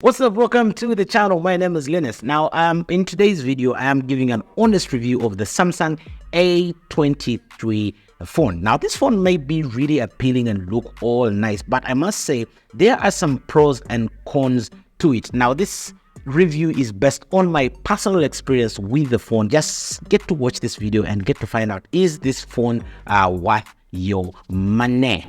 What's up? Welcome to the channel. My name is Linus. Now, in today's video, I am giving an honest review of the Samsung A23 phone. Now, this phone may be really appealing and look all nice, but I must say there are some pros and cons to it. Now, this review is based on my personal experience with the phone. Just get to watch this video and get to find out, is this phone worth your money?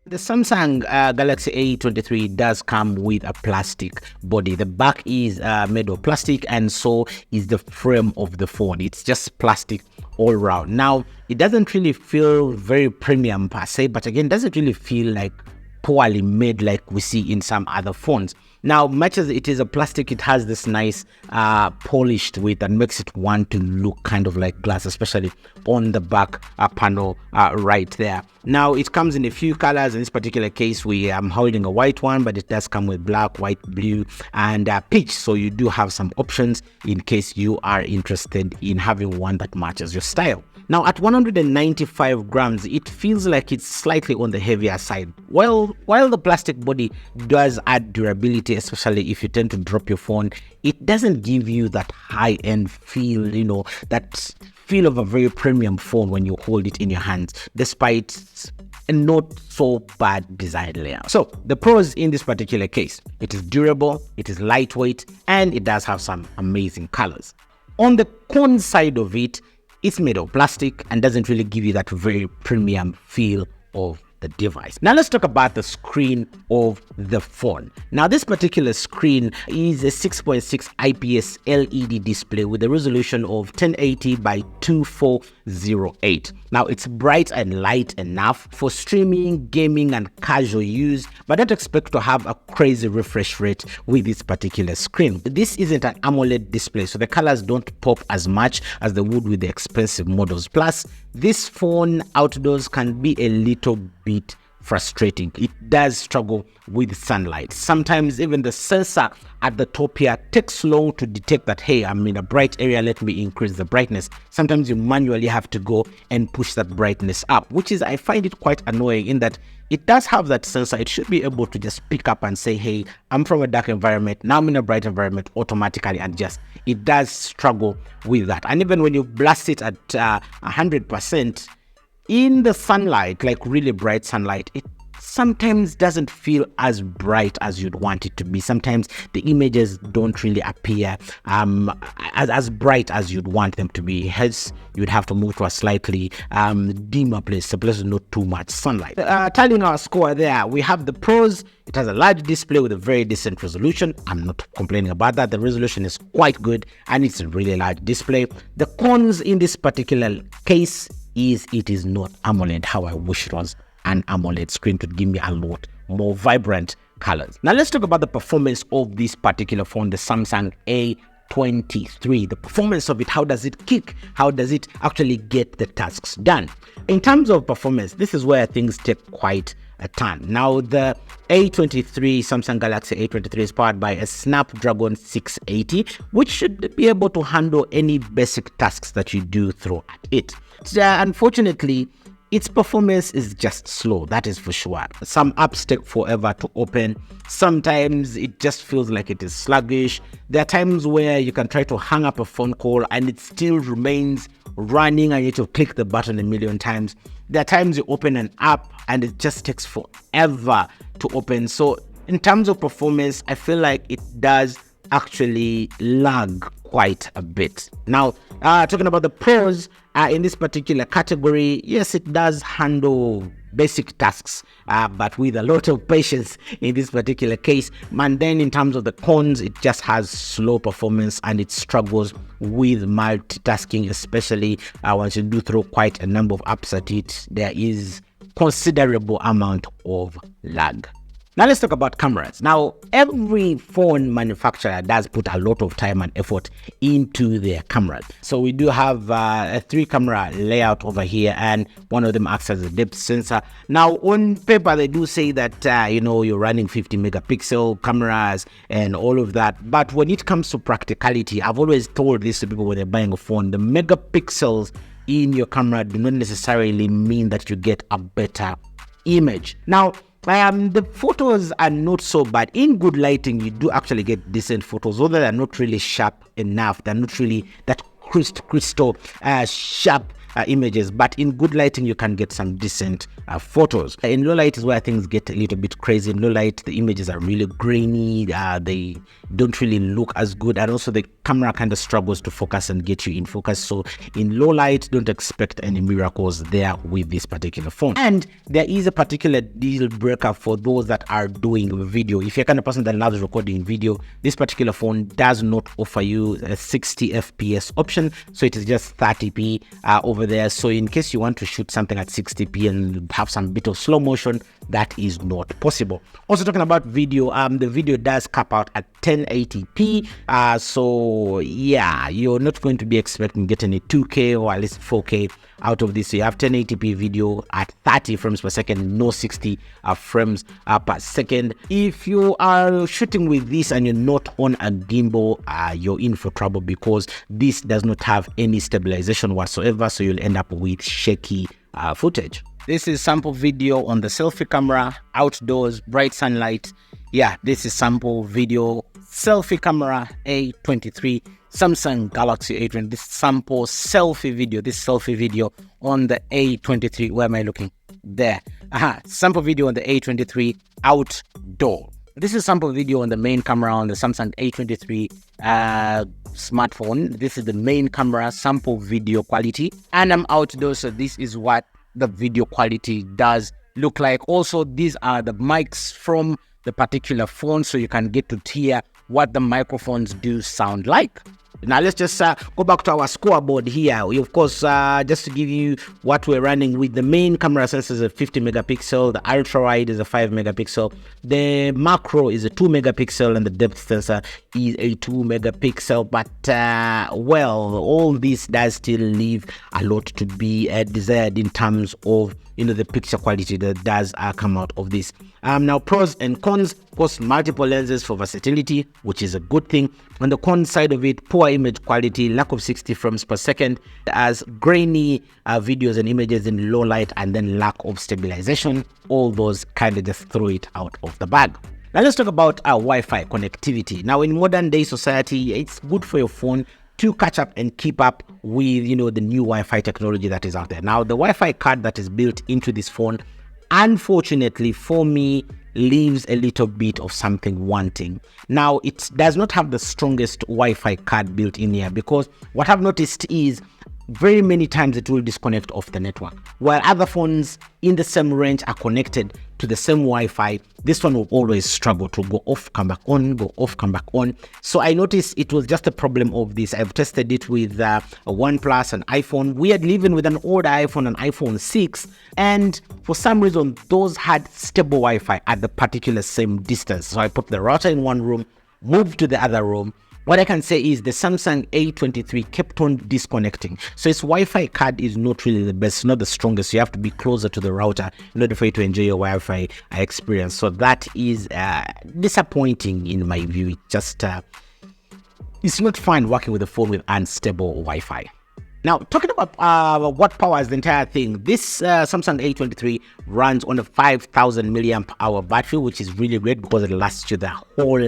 The Samsung Galaxy A23 does come with a plastic body. The back is made of plastic, and so is the frame of the phone. It's just plastic all around. Now, it doesn't really feel very premium per se, but again, doesn't really feel like poorly made like we see in some other phones. Now, much as it is a plastic, it has this nice polished width that makes it want to look kind of like glass, especially on the back panel right there. Now, it comes in a few colors. In this particular case, we am holding a white one, but it does come with black, white, blue, and peach. So you do have some options in case you are interested in having one that matches your style. Now, at 195 grams, it feels like it's slightly on the heavier side. While the plastic body does add durability, especially if you tend to drop your phone, it doesn't give you that high-end feel, that feel of a very premium phone when you hold it in your hands, despite a not so bad design layout. So the pros in this particular case: it is durable, it is lightweight, and it does have some amazing colors. On the con side of it, it's made of plastic and doesn't really give you that very premium feel of the device. Now let's talk about the screen of the phone. Now, this particular screen is a 6.6 IPS LED display with a resolution of 1080 by 2408. Now, it's bright and light enough for streaming, gaming, and casual use, but don't expect to have a crazy refresh rate with this particular screen. This isn't an AMOLED display, so the colors don't pop as much as they would with the expensive models. Plus, this phone outdoors can be a little bit frustrating. It does struggle with sunlight. Sometimes even the sensor at the top here takes long to detect that, hey, I'm in a bright area, let me increase the brightness. Sometimes you manually have to go and push that brightness up, which is, I find it quite annoying in that it does have that sensor. It should be able to just pick up and say, hey, I'm from a dark environment, now I'm in a bright environment, automatically adjust. It does struggle with that. And even when you blast it at 100%, in the sunlight, like really bright sunlight, it sometimes doesn't feel as bright as you'd want it to be. Sometimes the images don't really appear as bright as you'd want them to be. Hence, you'd have to move to a slightly dimmer place, a place with not too much sunlight. Telling our score there, we have the pros. It has a large display with a very decent resolution. I'm not complaining about that. The resolution is quite good, and it's a really large display. The cons in this particular case is it is not AMOLED, how I wish it was an AMOLED screen to give me a lot more vibrant colors. Now let's talk about the performance of this particular phone, the Samsung A23. The performance of it, how does it kick? How does it actually get the tasks done? In terms of performance, this is where things take quite a ton. Now, the A23, Samsung Galaxy A23 is powered by a Snapdragon 680, which should be able to handle any basic tasks that you do through it. Unfortunately, its performance is just slow, that is for sure. Some apps take forever to open. Sometimes it just feels like it is sluggish. There are times where you can try to hang up a phone call and it still remains running and you need to click the button a million times. There are times you open an app and it just takes forever to open. So in terms of performance, I feel like it does actually lag quite a bit. Now, talking about the pros in this particular category, yes, it does handle basic tasks, but with a lot of patience in this particular case. And then in terms of the cons, it just has slow performance and it struggles with multitasking, especially once you do throw quite a number of apps at it. There is considerable amount of lag. Now let's talk about cameras. Now, every phone manufacturer does put a lot of time and effort into their cameras. So we do have a 3-camera layout over here, and one of them acts as a depth sensor. Now, on paper, they do say that, you're running 50 megapixel cameras and all of that. But when it comes to practicality, I've always told this to people when they're buying a phone, the megapixels in your camera do not necessarily mean that you get a better image. Now, the photos are not so bad. In good lighting, you do actually get decent photos, although they're not really sharp enough. They're not really that crystal sharp images, but in good lighting you can get some decent photos. In low light is where things get a little bit crazy. In low light, the images are really grainy, they don't really look as good, and also the camera kind of struggles to focus and get you in focus. So in low light, don't expect any miracles there with this particular phone. And there is a particular deal breaker for those that are doing video. If you're kind of person that loves recording video, this particular phone does not offer you a 60 fps option, so it is just 30p over there. So in case you want to shoot something at 60p and have some bit of slow motion, that is not possible. Also talking about video, the video does cap out at 1080p, so yeah, you're not going to be expecting getting a 2k or at least 4k out of this. So you have 1080p video at 30 frames per second, no 60 frames per second. If you are shooting with this and you're not on a gimbal, you're in for trouble, because this does not have any stabilization whatsoever, so you'll end up with shaky footage. This is sample video on the selfie camera, outdoors, bright sunlight. Yeah, this is sample video, selfie camera A23, Samsung Galaxy A23. This sample selfie video, on the A23. Where am I looking? There. Sample video on the A23 outdoor. This is sample video on the main camera on the Samsung A23 smartphone. This is the main camera, sample video quality, and I'm outdoors, so this is what the video quality does look like. Also, these are the mics from the particular phone, so you can get to hear what the microphones do sound like. Now let's just go back to our scoreboard here. We, of course, just to give you what we're running with, the main camera sensor is a 50 megapixel, the ultra wide is a 5 megapixel, the macro is a 2 megapixel, and the depth sensor is a 2 megapixel. But well, all this does still leave a lot to be desired in terms of the picture quality that does come out of this. Now, pros and cons. Of course, multiple lenses for versatility, which is a good thing. On the con side of it, poor image quality, lack of 60 frames per second, as grainy videos and images in low light, and then lack of stabilization. All those kind of just throw it out of the bag. Now let's talk about Wi-Fi connectivity. Now, in modern day society, it's good for your phone to catch up and keep up with the new Wi-Fi technology that is out there. Now, the Wi-Fi card that is built into this phone, unfortunately for me, leaves a little bit of something wanting. Now, it does not have the strongest Wi-Fi card built in here, because what I've noticed is very many times it will disconnect off the network. While other phones in the same range are connected to the same Wi-Fi, this one will always struggle to go off, come back on, go off, come back on. So I noticed it was just a problem of this. I've tested it with a OnePlus, an iPhone, weirdly even with an older iPhone, an iPhone 6, and for some reason those had stable Wi-Fi at the particular same distance. So I put the router in one room, moved to the other room. What I can say is the Samsung A23 kept on disconnecting. So its Wi-Fi card is not really the best, not the strongest. You have to be closer to the router in order for you to enjoy your Wi-Fi experience. So that is disappointing in my view. It just it's not fun working with a phone with unstable Wi-Fi. Now, talking about what powers the entire thing, this Samsung A23 runs on a 5,000 milliamp hour battery, which is really great because it lasts you the whole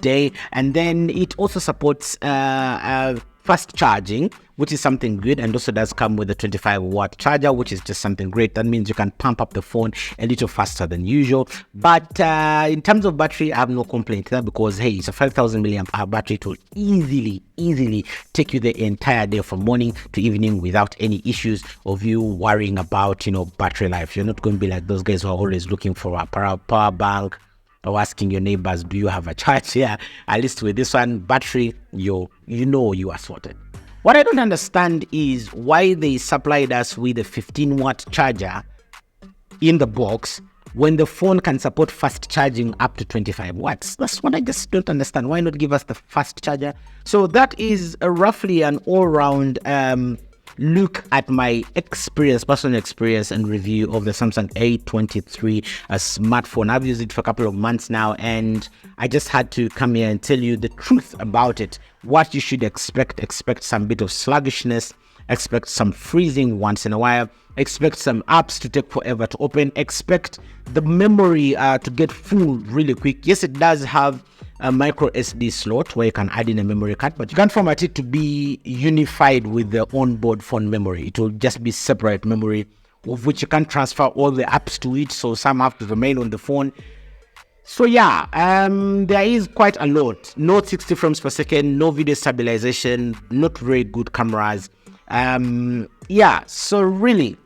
day. And then it also supports fast charging, which is something good, and also does come with a 25-watt charger, which is just something great. That means you can pump up the phone a little faster than usual. But in terms of battery, I have no complaint there, because hey, it's a 5,000 milliamp hour battery. It will easily take you the entire day from morning to evening without any issues of you worrying about battery life. You're not going to be like those guys who are always looking for a power bank or asking your neighbors, do you have a charge? Yeah, at least with this one, battery, you are sorted. What I don't understand is why they supplied us with a 15-watt charger in the box when the phone can support fast charging up to 25 watts. That's what I just don't understand. Why not give us the fast charger? So that is roughly an all-round look at my personal experience and review of the Samsung A23 smartphone. I've used it for a couple of months now, and I just had to come here and tell you the truth about it. What you should expect some bit of sluggishness, expect some freezing once in a while, expect some apps to take forever to open, expect the memory to get full really quick. Yes, it does have a micro SD slot where you can add in a memory card, but you can't format it to be unified with the onboard phone memory. It will just be separate memory of which you can't transfer all the apps to it, so some have to remain on the phone. So yeah, there is quite a lot. No 60 frames per second, no video stabilization, not very good cameras. Yeah, so really,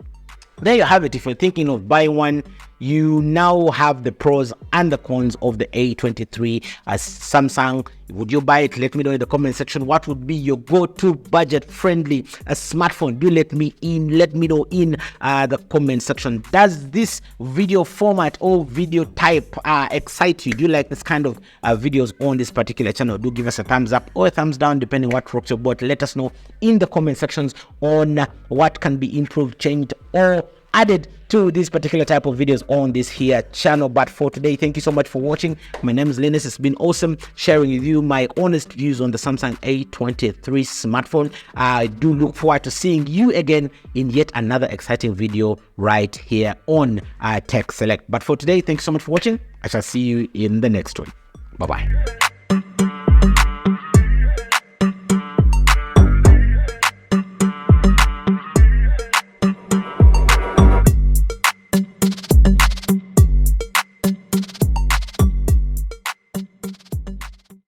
there you have it. If you're thinking of buying one, you now have the pros and the cons of the A23 as Samsung. Would you buy it? Let me know in the comment section. What would be your go-to budget-friendly smartphone? Do let me know in the comment section. Does this video format or video type excite you? Do you like this kind of videos on this particular channel? Do give us a thumbs up or a thumbs down depending what rocks your boat. Let us know in the comment sections on what can be improved, changed, or added to this particular type of videos on this here channel. But for today, thank you so much for watching. My name is Linus. It's been awesome sharing with you my honest views on the Samsung A23 smartphone. I do look forward to seeing you again in yet another exciting video right here on Tech Select. But for today, thank you so much for watching. I shall see you in the next one. Bye bye.